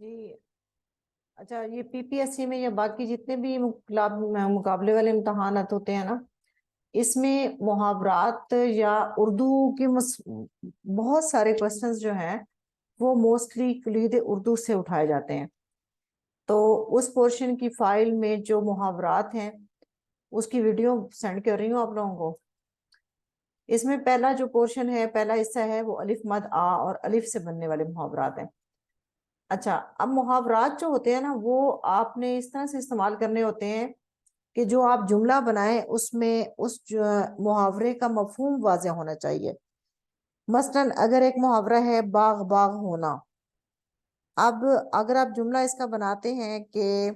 جی اچھا، یہ پی P S C میں یا باقی جتنے بھی مقابلے والے امتحانات ہوتے ہیں نا، اس میں محاورات یا اردو کی بہت سارے کوشچنز جو ہیں وہ موسٹلی کلید اردو سے اٹھائے جاتے ہیں. تو اس پورشن کی فائل میں جو محاورات ہیں اس کی ویڈیو سینڈ کر رہی ہوں آپ لوگوں کو. اس میں پہلا جو پورشن ہے، پہلا حصہ ہے، وہ الف مد آ اور الف سے بننے والے محاورات ہیں. اچھا، اب محاورات جو ہوتے ہیں نا، وہ آپ نے اس طرح سے استعمال کرنے ہوتے ہیں کہ جو آپ جملہ بنائیں اس میں اس محاورے کا مفہوم واضح ہونا چاہیے. مثلا اگر ایک محاورہ ہے باغ باغ ہونا، اب اگر آپ جملہ اس کا بناتے ہیں کہ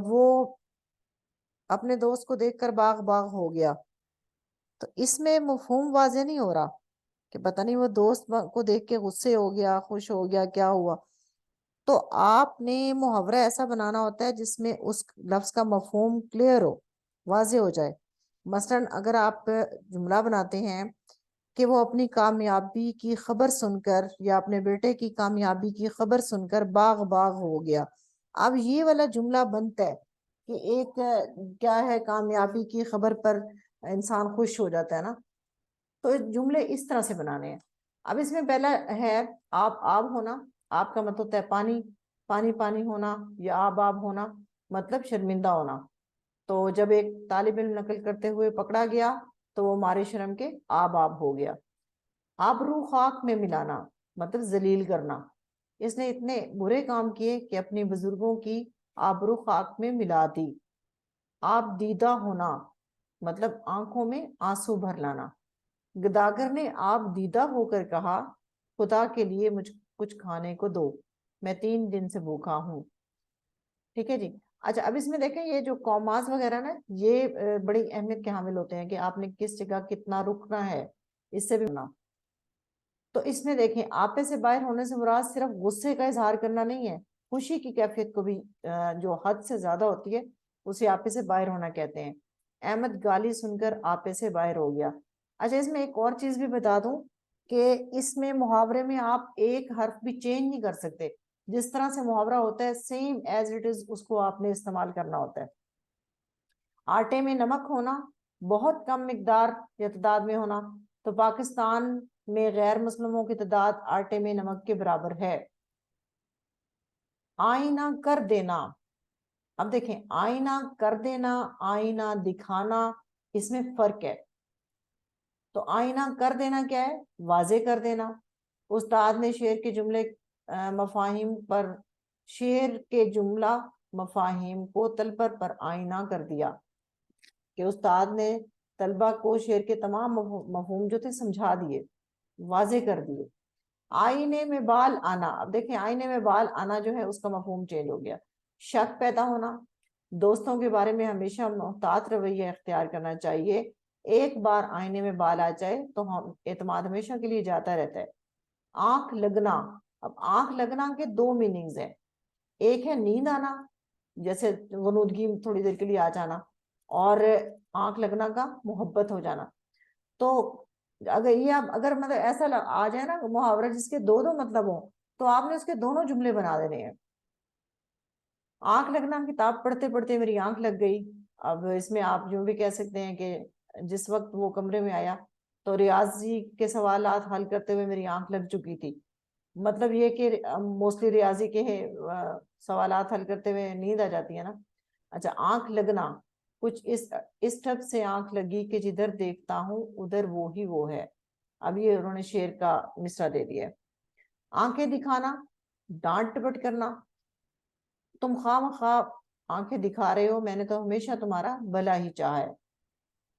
وہ اپنے دوست کو دیکھ کر باغ باغ ہو گیا، تو اس میں مفہوم واضح نہیں ہو رہا کہ پتہ نہیں وہ دوست کو دیکھ کے غصے ہو گیا، خوش ہو گیا، کیا ہوا. تو آپ نے محاورہ ایسا بنانا ہوتا ہے جس میں اس لفظ کا مفہوم کلیئر ہو، واضح ہو جائے. مثلا اگر آپ جملہ بناتے ہیں کہ وہ اپنی کامیابی کی خبر سن کر یا اپنے بیٹے کی کامیابی کی خبر سن کر باغ باغ ہو گیا، اب یہ والا جملہ بنتا ہے کہ ایک کیا ہے، کامیابی کی خبر پر انسان خوش ہو جاتا ہے نا. تو جملے اس طرح سے بنانے ہیں. اب اس میں پہلا ہے آب ہونا. آپ کا مطلب ہوتا ہے پانی، پانی پانی ہونا، یا آب ہونا مطلب شرمندہ ہونا. تو جب ایک طالب علم نقل کرتے ہوئے پکڑا گیا تو وہ مارے شرم کے آب ہو گیا. آبرو خاک میں ملانا مطلب ذلیل کرنا. اس نے اتنے برے کام کیے کہ اپنی بزرگوں کی آبرو خاک میں ملا دی. آپ دیدہ ہونا مطلب آنکھوں میں آنسو بھر لانا. گداگر نے آپ دیدہ ہو کر کہا، خدا کے لیے مجھ کچھ کھانے کو دو، میں 3 دن سے بھوکا ہوں. ٹھیک ہے جی. اچھا، اب اس میں دیکھیں یہ جو کاماز وغیرہ نا، یہ بڑی اہمیت کے حامل ہوتے ہیں کہ آپ نے کس جگہ کتنا رکنا ہے، اس سے بھی ہونا. تو اس میں دیکھیں آپے سے باہر ہونے سے مراد صرف غصے کا اظہار کرنا نہیں ہے، خوشی کی کیفیت کو بھی جو حد سے زیادہ ہوتی ہے اسے آپے سے باہر ہونا کہتے ہیں. احمد گالی سن کر آپے سے باہر ہو گیا. اچھا، اس میں ایک اور چیز بھی بتا دوں کہ اس میں محاورے میں آپ ایک حرف بھی چینج نہیں کر سکتے. جس طرح سے محاورہ ہوتا ہے سیم ایز اٹ از اس کو آپ نے استعمال کرنا ہوتا ہے. آٹے میں نمک ہونا، بہت کم مقدار یا تعداد میں ہونا. تو پاکستان میں غیر مسلموں کی تعداد آٹے میں نمک کے برابر ہے. آئینہ کر دینا. اب دیکھیں آئینہ کر دینا، آئینہ دکھانا، اس میں فرق ہے. تو آئینہ کر دینا کیا ہے؟ واضح کر دینا. استاد نے شعر کے جملے مفاہیم پر شعر کے جملہ مفاہیم کو طلبہ پر آئینہ کر دیا، کہ استاد نے طلبہ کو شعر کے تمام مفہوم جو تھے سمجھا دیے، واضح کر دیے. آئینے میں بال آنا. اب دیکھیں آئینے میں بال آنا جو ہے اس کا مفہوم چینج ہو گیا. شک پیدا ہونا، دوستوں کے بارے میں ہمیشہ محتاط رویہ اختیار کرنا چاہیے. ایک بار آئینے میں بال آ جائے تو اعتماد ہمیشہ کے لیے جاتا رہتا ہے. آنکھ لگنا. اب آنکھ لگنا کے 2 میننگز ہیں. ایک ہے نیند آنا، جیسے غنودگی تھوڑی دیر کے لیے آ جانا، اور آنکھ لگنا کا محبت ہو جانا. تو اگر مطلب ایسا آ جائے نا محاورہ جس کے 2 مطلب ہوں، تو آپ نے اس کے دونوں جملے بنا دینے ہیں. آنکھ لگنا، کتاب پڑھتے پڑھتے میری آنکھ لگ گئی. اب اس میں آپ جو بھی کہہ سکتے ہیں کہ جس وقت وہ کمرے میں آیا تو ریاضی کے سوالات حل کرتے ہوئے میری آنکھ لگ چکی تھی. مطلب یہ کہ موسٹلی ریاضی کے سوالات حل کرتے ہوئے نیند آ جاتی ہے نا. اچھا، آنکھ لگنا کچھ اس ٹھگ سے آنکھ لگی کہ جدھر دیکھتا ہوں ادھر وہی وہ ہے. اب یہ انہوں نے شعر کا مصرع دے دیا ہے. آنکھیں دکھانا، ڈانٹ ڈپٹ کرنا. تم خواہ مخواہ آنکھیں دکھا رہے ہو، میں نے تو ہمیشہ تمہارا بھلا ہی چاہا ہے.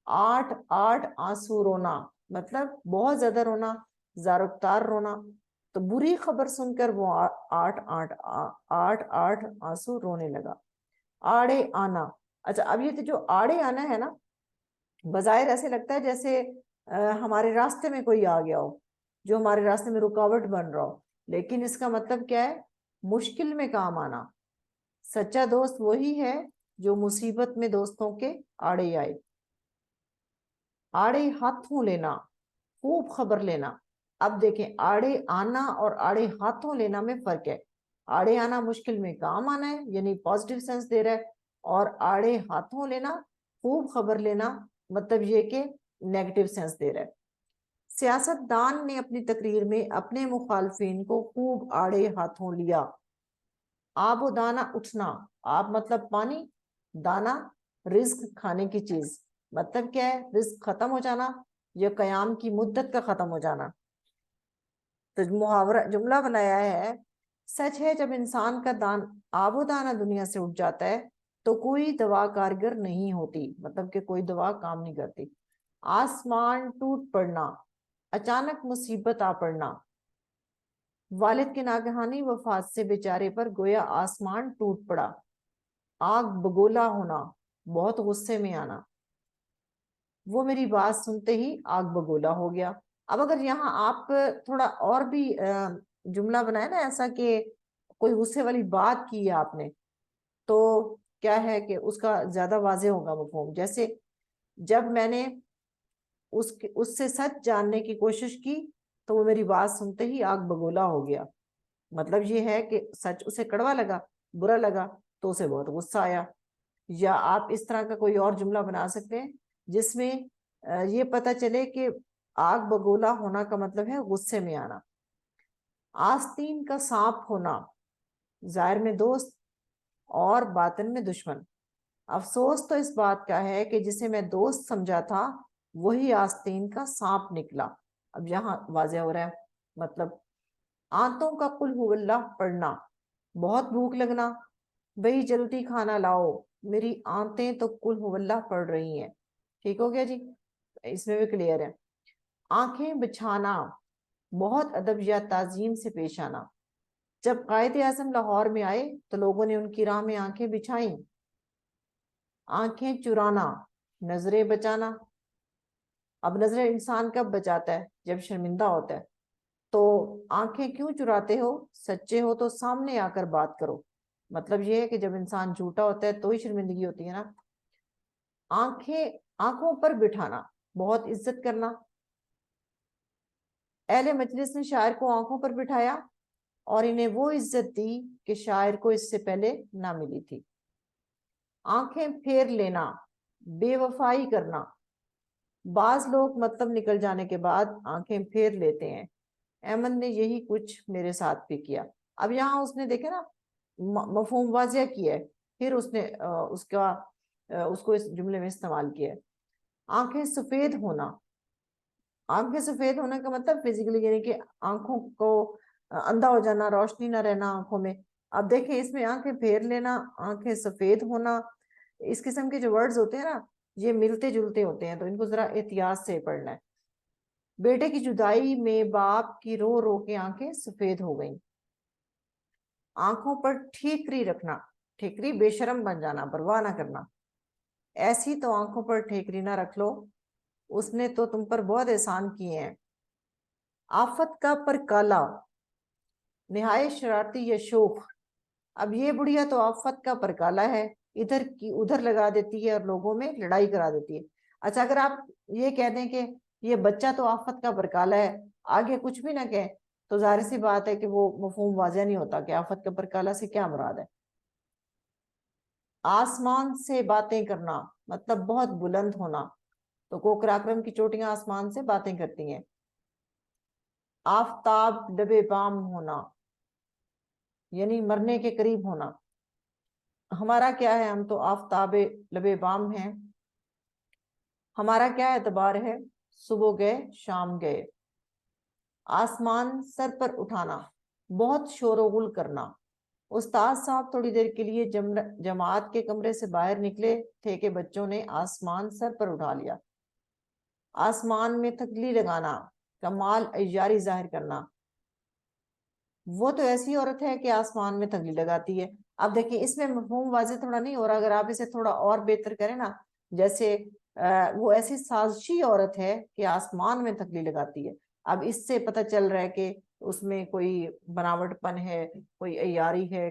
8 آنسو رونا، مطلب بہت زیادہ رونا، زاروکتار رونا. تو بری خبر سن کر وہ 8 آنسو رونے لگا. آڑے آنا. اچھا، اب یہ جو آڑے آنا ہے نا، بظاہر ایسے لگتا ہے جیسے ہمارے راستے میں کوئی آ گیا ہو، جو ہمارے راستے میں رکاوٹ بن رہا ہو. لیکن اس کا مطلب کیا ہے؟ مشکل میں کام آنا. سچا دوست وہی ہے جو مصیبت میں دوستوں کے آڑے آئے. آڑے ہاتھوں لینا، خوب خبر لینا. اب دیکھیں آڑے آنا اور آڑے ہاتھوں لینا میں فرق ہے. آڑے آنا مشکل میں کام آنا ہے، یعنی پازیٹیو سینس دے رہا ہے. اور آڑے ہاتھوں لینا، خوب خبر لینا، مطلب یہ کہ نیگیٹو سینس دے رہا ہے. سیاست دان نے اپنی تقریر میں اپنے مخالفین کو خوب آڑے ہاتھوں لیا. آب و دانہ اٹھنا، آب مطلب پانی، دانہ رزق کھانے کی چیز. مطلب کیا ہے؟ رزق ختم ہو جانا یا قیام کی مدت کا ختم ہو جانا. تو محاورہ جملہ بنایا ہے، سچ ہے جب انسان کا آب و دانہ دنیا سے اٹھ جاتا ہے تو کوئی دوا کارگر نہیں ہوتی، مطلب کہ کوئی دوا کام نہیں کرتی. آسمان ٹوٹ پڑنا، اچانک مصیبت آ پڑنا. والد کے ناگہانی وفات سے بیچارے پر گویا آسمان ٹوٹ پڑا. آگ بگولا ہونا، بہت غصے میں آنا. وہ میری بات سنتے ہی آگ بگولا ہو گیا. اب اگر یہاں آپ تھوڑا اور بھی جملہ بنائے نا ایسا کہ کوئی غصے والی بات کی ہے آپ نے، تو کیا ہے کہ اس کا زیادہ واضح ہوگا مفہوم. جیسے جب میں نے اس سے سچ جاننے کی کوشش کی تو وہ میری بات سنتے ہی آگ بگولا ہو گیا. مطلب یہ ہے کہ سچ اسے کڑوا لگا، برا لگا، تو اسے بہت غصہ آیا. یا آپ اس طرح کا کوئی اور جملہ بنا سکتے ہیں جس میں یہ پتہ چلے کہ آگ بگولا ہونا کا مطلب ہے غصے میں آنا. آستین کا سانپ ہونا، ظاہر میں دوست اور باطن میں دشمن. افسوس تو اس بات کا ہے کہ جسے میں دوست سمجھا تھا وہی آستین کا سانپ نکلا. اب یہاں واضح ہو رہا ہے مطلب. آنتوں کا قل ہو اللہ پڑھنا، بہت بھوک لگنا، بھئی جلدی کھانا لاؤ، میری آنتیں تو قل ہو اللہ پڑھ رہی ہیں. ٹھیک ہو گیا جی، اس میں بھی کلیئر ہے. آنکھیں بچھانا، بہت ادب یا تعظیم سے پیش آنا. جب قائد اعظم لاہور میں آئے تو لوگوں نے ان کی راہ میں آنکھیں بچھائیں. آنکھیں چرانا، نظریں بچانا. اب نظریں انسان کب بچاتا ہے؟ جب شرمندہ ہوتا ہے. تو آنکھیں کیوں چراتے ہو؟ سچے ہو تو سامنے آ کر بات کرو. مطلب یہ ہے کہ جب انسان جھوٹا ہوتا ہے تو ہی شرمندگی ہوتی ہے نا. آنکھوں پر بٹھانا، بہت عزت کرنا. اہل مجلس نے شاعر کو آنکھوں پر بٹھایا اور انہیں وہ عزت دی کہ شاعر کو اس سے پہلے نہ ملی تھی. آنکھیں پھیر لینا، بے وفائی کرنا. بعض لوگ مطلب نکل جانے کے بعد آنکھیں پھیر لیتے ہیں. احمد نے یہی کچھ میرے ساتھ بھی کیا. اب یہاں اس نے دیکھے نا مفہوم واضح کیا ہے، پھر اس نے اس کو اس جملے میں استعمال کیا ہے. آنکھیں سفید ہونا، آنکھیں سفید ہونے کا مطلب فزیکلی یعنی کہ آنکھوں کو اندھا ہو جانا، روشنی نہ رہنا آنکھوں میں. اب دیکھیں اس میں آنکھیں پھیر لینا، آنکھیں سفید ہونا، اس قسم کے جو ورڈز ہوتے ہیں نا یہ ملتے جلتے ہوتے ہیں، تو ان کو ذرا احتیاط سے پڑھنا ہے. بیٹے کی جدائی میں باپ کی رو رو کے آنکھیں سفید ہو گئیں. آنکھوں پر ٹھیکری رکھنا، ٹھیکری بے شرم بن جانا، پرواہ نہ کرنا. ایسی تو آنکھوں پر ٹھیکری نہ رکھ لو، اس نے تو تم پر بہت احسان کیے ہیں. آفت کا پرکالا، نہایت شرارتی یا شوخ. اب یہ بڑھیا تو آفت کا پرکالا ہے، ادھر کی ادھر لگا دیتی ہے اور لوگوں میں لڑائی کرا دیتی ہے. اچھا اگر آپ یہ کہہ دیں کہ یہ بچہ تو آفت کا پرکالا ہے، آگے کچھ بھی نہ کہیں، تو ظاہر سی بات ہے کہ وہ مفہوم واضح نہیں ہوتا کہ آفت کا پرکالا سے کیا مراد ہے. آسمان سے باتیں کرنا، مطلب بہت بلند ہونا. تو کوکراکرم کی چوٹیاں آسمان سے باتیں کرتی ہیں. آفتاب لبے بام ہونا، یعنی مرنے کے قریب ہونا. ہمارا کیا ہے، ہم تو آفتاب لبے بام ہیں. ہمارا کیا اعتبار ہے، صبح گئے شام گئے. آسمان سر پر اٹھانا، بہت شور و غل کرنا. استاد صاحب تھوڑی دیر کے لیے جماعت کے کمرے سے باہر نکلے تھے کہ بچوں نے آسمان سر پر اٹھا لیا. آسمان میں تھکلی لگانا، کمال عیاری ظاہر کرنا. وہ تو ایسی عورت ہے کہ آسمان میں تھکلی لگاتی ہے. اب دیکھیں اس میں مفہوم واضح تھوڑا نہیں ہو رہا، اگر آپ اسے تھوڑا اور بہتر کریں نا، جیسے وہ ایسی سازشی عورت ہے کہ آسمان میں تھکلی لگاتی ہے. اب اس سے پتہ چل رہا ہے کہ اس میں کوئی بناوٹ پن ہے، کوئی عیاری ہے.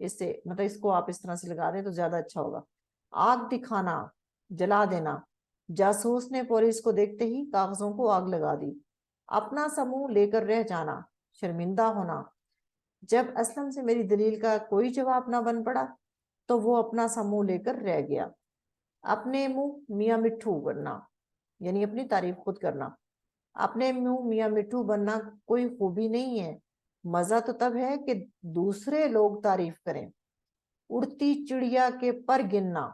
اس سے مطلب اس کو آپ اس طرح سے لگا دیں تو زیادہ اچھا ہوگا. آگ دکھانا، جلا دینا. جاسوس نے پولیس کو دیکھتے ہی کاغذوں کو آگ لگا دی. اپنا سموں لے کر رہ جانا، شرمندہ ہونا. جب اسلم سے میری دلیل کا کوئی جواب نہ بن پڑا تو وہ اپنا سا منہ لے کر رہ گیا۔ اپنے منہ میاں مٹھو بننا یعنی اپنی تعریف خود کرنا۔ اپنے منہ میاں مٹھو بننا کوئی خوبی نہیں ہے، مزہ تو تب ہے کہ دوسرے لوگ تعریف کریں۔ اڑتی چڑیا کے پر گننا،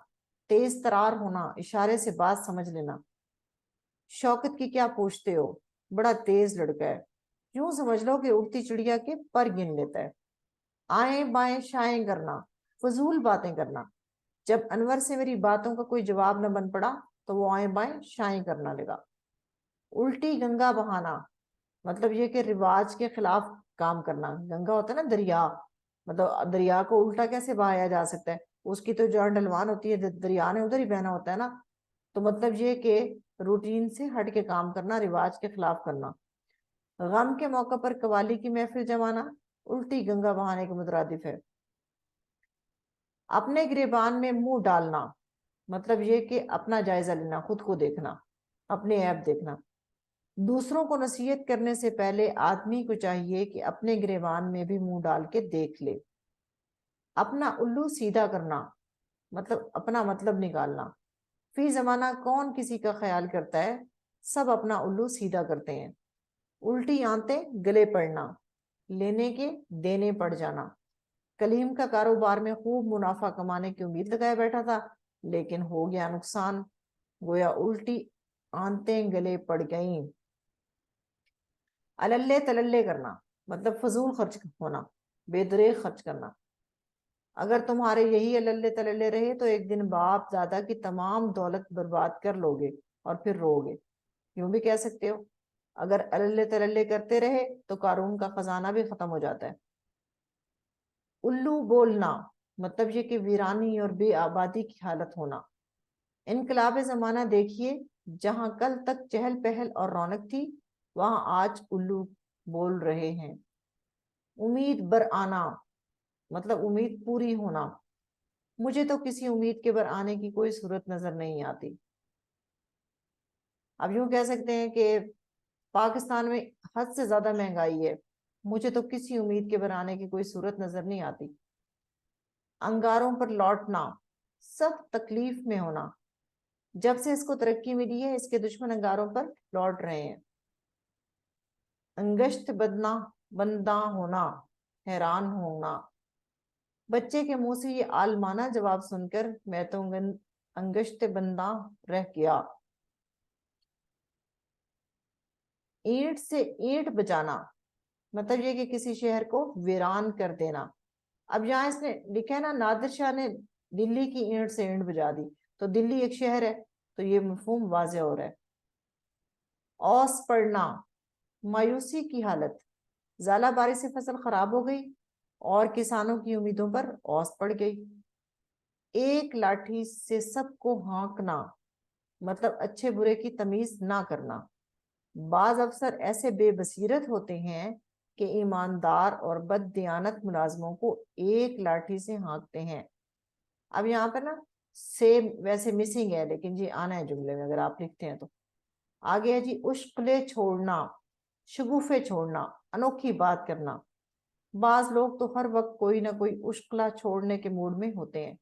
تیز ترار ہونا، اشارے سے بات سمجھ لینا۔ شوکت کی کیا پوچھتے ہو، بڑا تیز لڑکا ہے، یوں سمجھ لو کہ اڑتی چڑیا کے پر گن لیتا ہے۔ آئیں بائیں شائیں کرنا، فضول باتیں کرنا۔ جب انور سے میری باتوں کا کوئی جواب نہ بن پڑا تو وہ آئیں بائیں شائیں کرنا لگا۔ الٹی گنگا بہانا مطلب یہ کہ رواج کے خلاف کام کرنا۔ گنگا ہوتا ہے نا دریا، مطلب دریا کو الٹا کیسے بہایا جا سکتا ہے، اس کی تو جان ڈلوان ہوتی ہے، دریا نے ادھر ہی بہنا ہوتا ہے نا۔ تو مطلب یہ کہ روٹین سے ہٹ کے کام کرنا، رواج کے خلاف کرنا۔ غم کے موقع پر قوالی کی محفل جمانا الٹی گنگا بہانے کے مترادف ہے۔ اپنے گریبان میں منہ ڈالنا مطلب یہ کہ اپنا جائزہ لینا، خود کو دیکھنا، اپنے عیب دیکھنا۔ دوسروں کو نصیحت کرنے سے پہلے آدمی کو چاہیے کہ اپنے گریبان میں بھی منہ ڈال کے دیکھ لے۔ اپنا الو سیدھا کرنا مطلب اپنا مطلب نکالنا۔ فی زمانہ کون کسی کا خیال کرتا ہے، سب اپنا الو سیدھا کرتے ہیں۔ الٹی آنتیں گلے پڑنا، لینے کے دینے پڑ جانا۔ کلیم کا کاروبار میں خوب منافع کمانے کی امید لگائے بیٹھا تھا، لیکن ہو گیا نقصان، گویا الٹی آنتیں گلے پڑ گئیں۔ اللے تللے کرنا مطلب فضول خرچ ہونا، بے دریغ خرچ کرنا۔ اگر تمہارے یہی اللے تللے رہے تو ایک دن باپ دادا کی تمام دولت برباد کر لو گے اور پھر رو گے۔ یوں بھی کہہ سکتے ہو، اگر اللے تللے کرتے رہے تو قارون کا خزانہ بھی ختم ہو جاتا ہے۔ الو بولنا مطلب یہ کہ ویرانی اور بے آبادی کی حالت ہونا۔ انقلاب زمانہ دیکھیے، جہاں کل تک چہل پہل اور رونق تھی وہاں آج الو بول رہے ہیں۔ امید بر آنا مطلب امید پوری ہونا۔ مجھے تو کسی امید کے بر آنے کی کوئی صورت نظر نہیں آتی۔ اب یوں کہہ سکتے ہیں کہ پاکستان میں حد سے زیادہ مہنگائی ہے، مجھے تو کسی امید کے بر آنے کی کوئی صورت نظر نہیں آتی۔ انگاروں پر لوٹنا، سب تکلیف میں ہونا۔ جب سے اس کو ترقی ملی ہے اس کے دشمن انگاروں پر لوٹ رہے ہیں۔ انگشت بندہ ہونا، حیران ہونا۔ بچے کے منہ سے یہ عالمانہ جواب سن کر میں تو انگشت بندہ رہ گیا۔ اینٹ سے اینٹ بجانا مطلب یہ کہ کسی شہر کو ویران کر دینا۔ اب یہاں اس نے لکھا ہے نا، نادر شاہ نے دلی کی اینٹ سے اینٹ بجا دی، تو دلی ایک شہر ہے تو یہ مفہوم واضح ہو رہا ہے۔ اوس پڑنا، مایوسی کی حالت۔ ژالہ باری سے فصل خراب ہو گئی اور کسانوں کی امیدوں پر اوس پڑ گئی۔ ایک لاٹھی سے سب کو ہانکنا مطلب اچھے برے کی تمیز نہ کرنا۔ بعض افسر ایسے بے بصیرت ہوتے ہیں کہ ایماندار اور بد دیانت ملازموں کو ایک لاٹھی سے ہانکتے ہیں۔ اب یہاں پر نا سیم ویسے مسنگ ہے لیکن جی آنا ہے جملے میں اگر آپ لکھتے ہیں تو۔ آگے ہے جی اشقلے چھوڑنا، شگوفے چھوڑنا، انوکھی بات کرنا۔ بعض لوگ تو ہر وقت کوئی نہ کوئی اشقلہ چھوڑنے کے موڈ میں ہوتے ہیں۔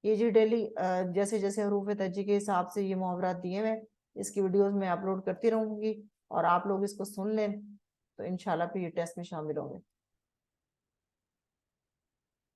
یہ جی ڈیلی جیسے جیسے حروف تہجی کے حساب سے یہ محاورات دیے ہوئے، اس کی ویڈیوز میں اپلوڈ کرتی رہوں گی اور آپ لوگ اس کو سن لیں تو انشاءاللہ پھر یہ ٹیسٹ میں شامل ہوں گے۔